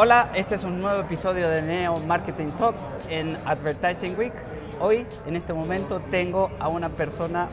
Hola, este es un nuevo episodio de Neo Marketing Talk en Advertising Week. Hoy, en este momento, tengo a una persona,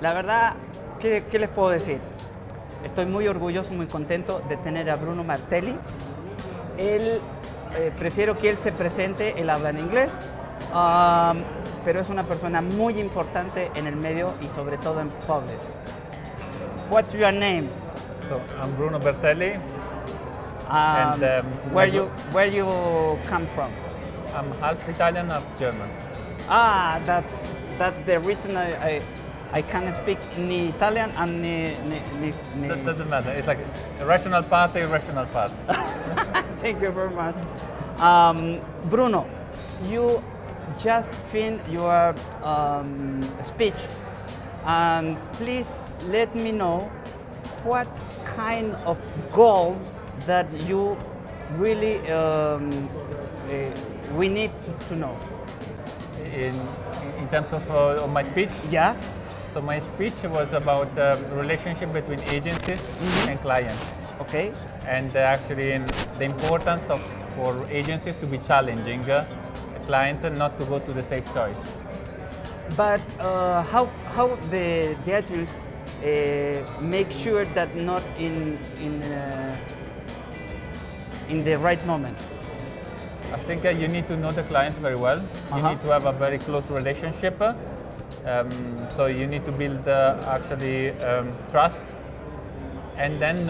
la verdad, ¿qué les puedo decir? Estoy muy orgulloso, muy contento de tener a Bruno Berteli. Prefiero que él se presente, él habla en inglés, pero es una persona muy importante en el medio y sobre todo en publishers. What's your name? So I'm Bruno Berteli, Where you come from? I'm half Italian, half German. That's the reason I can speak ni Italian and ni. That doesn't matter. It's like a rational part, irrational part. Thank you very much. Bruno, you just finished your speech, and please let me know what kind of goal that you really we need to know. In terms of my speech, Yes. so my speech was about relationship between agencies and clients, Okay. and actually the importance for agencies to be challenging clients and not to go to the safe choice. But how the agents make sure that not in the right moment? I think you need to know the client very well. You need to have a very close relationship. So you need to build trust, and then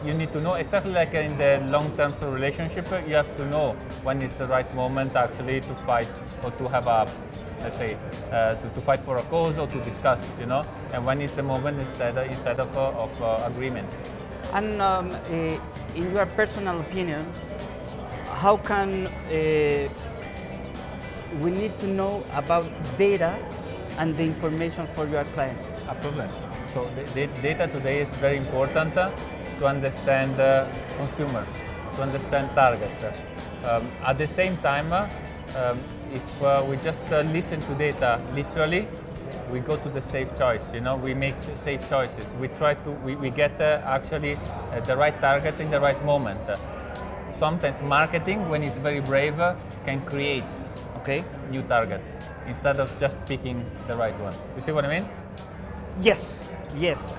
you need to know exactly like in the long-term relationship. You have to know when is the right moment actually to fight or to have a, let's say, to fight for a cause or to discuss, and when is the moment instead of agreement. And in your personal opinion, how can we need to know about data and the information for your client? Absolutely. So the data today is very important to understand consumers, to understand target. At the same time, if we just listen to data literally, we go to the safe choice. We make safe choices. We get the right target in the right moment. Sometimes marketing, when it's very brave, can create new target instead of just picking the right one. You see what I mean? Yes.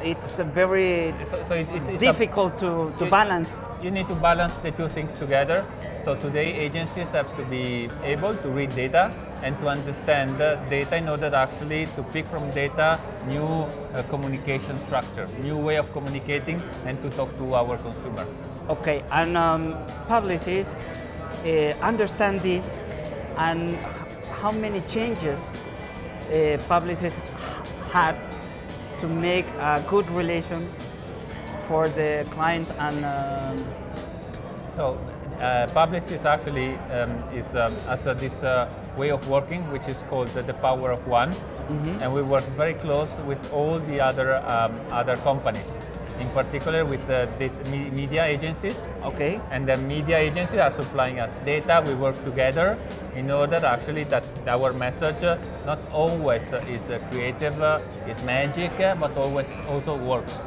It's a very It's difficult to balance. You need to balance the two things together. So today agencies have to be able to read data and to understand data in order actually to pick from data new communication structure, new way of communicating and to talk to our consumer. Okay, and publicists understand this, and how many changes publicists had to make a good relation for the client and. So publicists actually has this way of working which is called the power of one, and we work very close with all the other companies. In particular with the media agencies. Okay. And the media agencies are supplying us data. We work together in order actually that our message not always is creative, is magic, but always also works.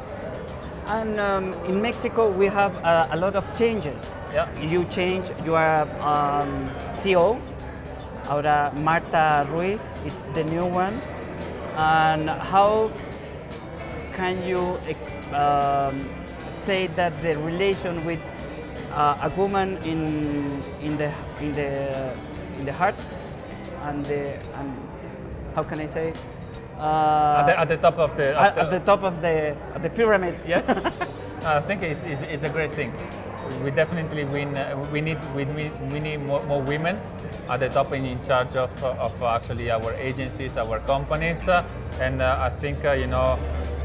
And in Mexico we have a lot of changes. Yeah. You change your CEO. Ahora Marta Ruiz, it's the new one. And how can you say that the relation with a woman in the heart and how can I say At the top of the pyramid? Yes, I think it's a great thing. We definitely we need more women at the top and in charge of actually our agencies, our companies, and I think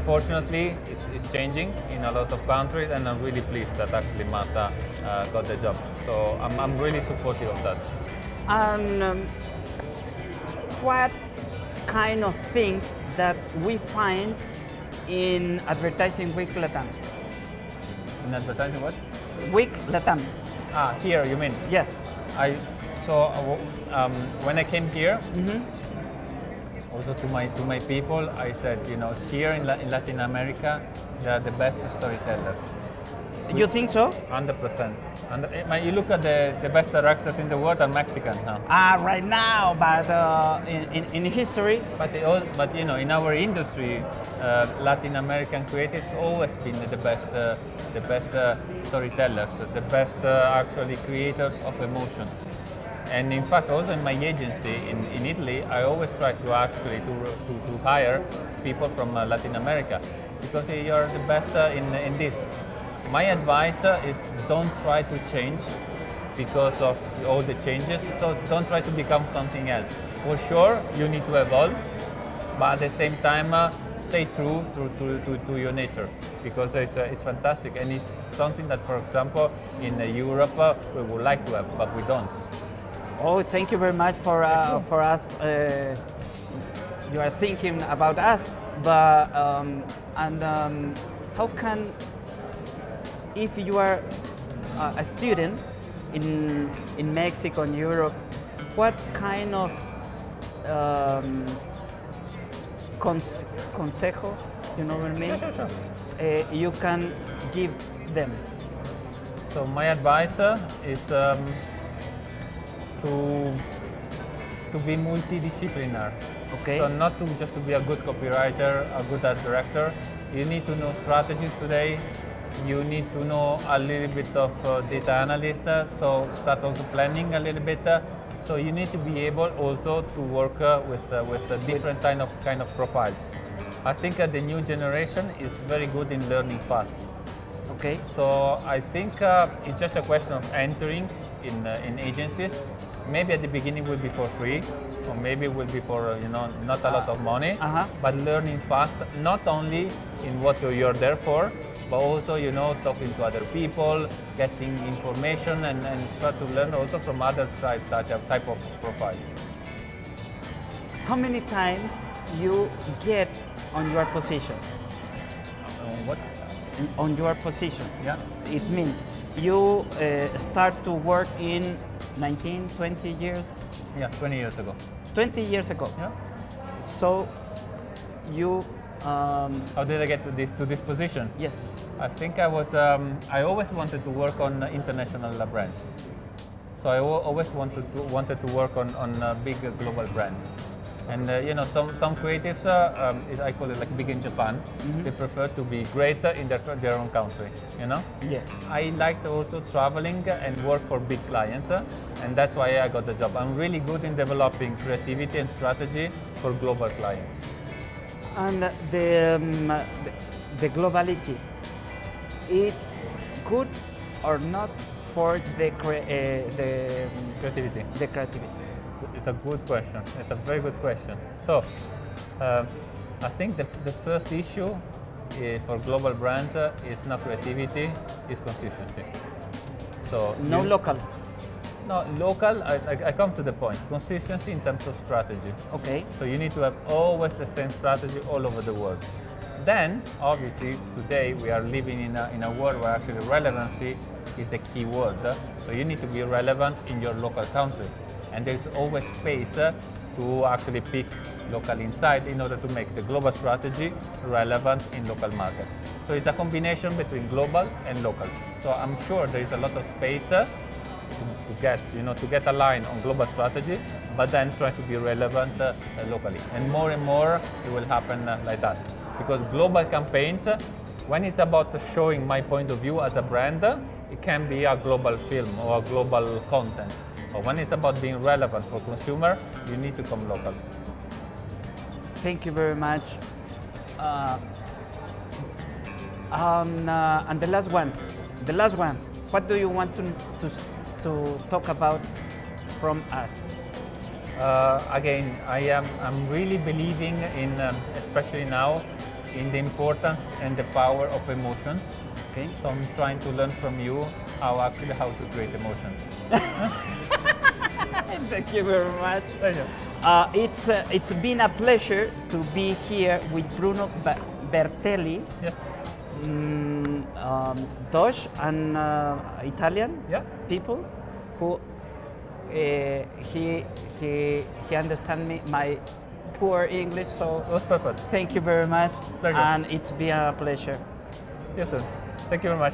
fortunately, it's changing in a lot of countries, and I'm really pleased that actually Marta got the job. So I'm really supportive of that. And what kind of things that we find in Advertising Week Latam? In advertising, what? Week Latam. Here you mean? Yeah. When I came here. Also to my people, I said, here in Latin America, they are the best storytellers. You think so? 100%. And you look at the best directors in the world are Mexican now. Right now, but in history. But you know, in our industry, Latin American creatives always been the best storytellers, the best actually creators of emotions. And in fact, also in my agency in Italy, I always try to actually to hire people from Latin America because you're the best in this. My advice is don't try to change because of all the changes. So don't try to become something else. For sure, you need to evolve, but at the same time, stay true to your nature because it's fantastic and it's something that, for example, in Europe we would like to have, but we don't. Oh, thank you very much for us. You are thinking about us, but how can, if you are a student in Mexico and Europe, what kind of consejo, you know what I mean? Yeah, sure. You can give them? So my advice is to be multidisciplinary. Okay. So not just to be a good copywriter, a good art director. You need to know strategies today. You need to know a little bit of data analyst. So start also planning a little bit. So you need to be able also to work with a different kind of profiles. I think the new generation is very good in learning fast. Okay. So I think it's just a question of entering in agencies. Maybe at the beginning will be for free, or maybe it will be for not a lot of money, but learning fast, not only in what you're there for, but also talking to other people, getting information, and start to learn also from other type of profiles. How many times you get on your position? What? On your position. Yeah. It means you start to work in 19, 20 years? Yeah, 20 years ago. 20 years ago. Yeah. So you. How did I get to this position? Yes. I think I was. I always wanted to work on international brands. So I always wanted to work on big global brands. And some creatives, I call it like big in Japan. They prefer to be great in their own country. Yes. I liked also traveling and work for big clients, and that's why I got the job. I'm really good in developing creativity and strategy for global clients. And the globality, it's good or not for the Creativity. The creativity. It's a good question. It's a very good question. So, I think the first issue for global brands is not creativity, is consistency. So no local. No, local, I come to the point. Consistency in terms of strategy. Okay. So you need to have always the same strategy all over the world. Then, obviously, today we are living in a world where actually relevancy is the key word. So you need to be relevant in your local country. And there's always space to actually pick local insight in order to make the global strategy relevant in local markets. So it's a combination between global and local. So I'm sure there is a lot of space to get aligned on global strategy, but then try to be relevant locally. And more it will happen like that. Because global campaigns, when it's about showing my point of view as a brand, it can be a global film or a global content. But when it's about being relevant for consumer, you need to come local. Thank you very much. And the last one, what do you want to talk about from us? Again, I'm really believing in, especially now, in the importance and the power of emotions. Okay. So I'm trying to learn from you how to create emotions. Thank you very much. Pleasure. It's been a pleasure to be here with Bruno Berteli. Yes. Dutch and Italian people who he understand me my poor English, so It was perfect. thank you very much. Pleasure. And it's been a pleasure. See you soon. Thank you very much.